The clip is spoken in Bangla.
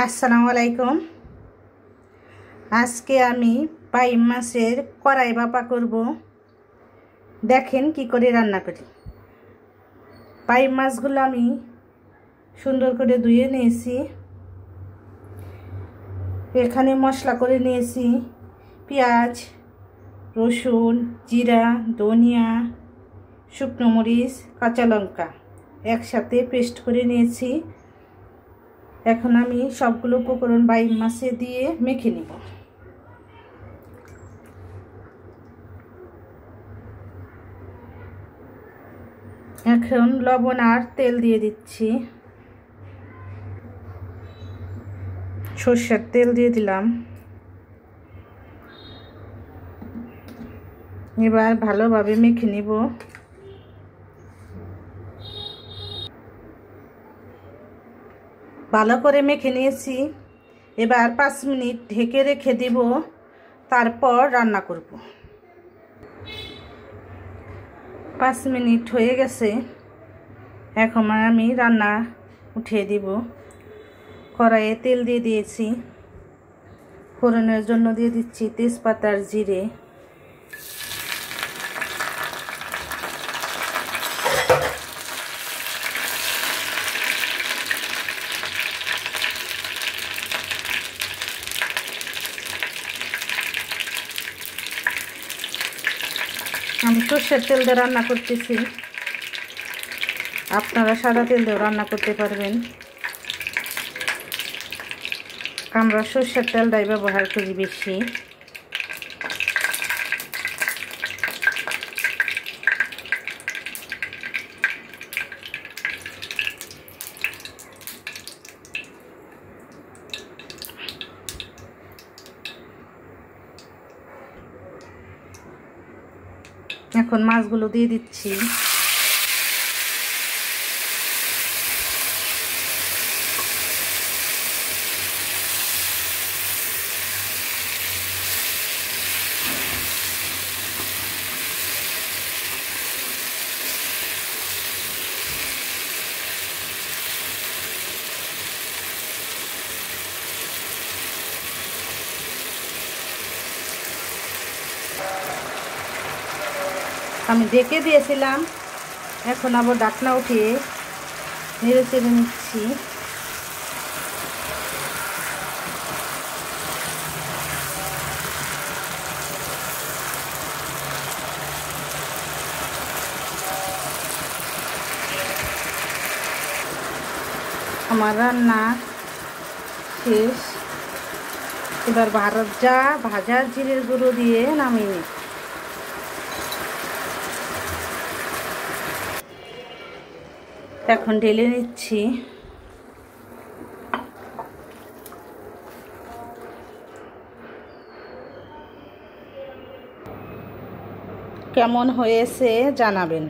আসসালামু আলাইকুম। আজকে আমি পাইম মাছের কড়াই ভাপা করব। দেখেন কি করে রান্না করি। পাইম মাছগুলো আমি সুন্দর করে ধুয়ে নিয়েছি। এখানে মশলা করে নিয়েছি পেঁয়াজ, রসুন, জিরা, ধনিয়া, শুকনো মরিচ, কাঁচা লঙ্কা একসাথে পেস্ট করে নিয়েছি। এখন আমি সবগুলো উপকরণ পাইম মাছে দিয়ে মেখে নিব। এখন লবণ আর তেল দিয়ে দিচ্ছি। সরষের তেল দিয়ে দিলাম। এবার ভালোভাবে মেখে নিব। ভালো করে মেখে নিয়েছি। এবার 5 মিনিট ঢেকে রেখে দিব, তারপর রান্না করব। 5 মিনিট হয়ে গেছে। এখন আমি রান্না উঠিয়ে দিব। কড়াইয়ে তেল দিয়ে দিয়েছি। ফোড়নের জন্য দিয়ে দিচ্ছি তেজপাতা আর জিরে। আমি সরষের তেল দিয়ে রান্না করতেছি, আপনারা সাদা তেল দিয়েও রান্না করতে পারবেন। আমরা সরষের তেলটাই ব্যবহার করি বেশি। এখন মাছগুলো দিয়ে দিচ্ছি। আমি ঢেকে দিয়েছিলাম, এখন আবার ঢাকনা উঠিয়ে নেড়ে চেড়ে নিচ্ছি। আমার রান্না শেষ। এবার ভাজা জিরের গুঁড়ো দিয়ে নামিয়ে নিই। এখন ঢেলে নিচ্ছি। কেমন হয়েছে জানাবেন।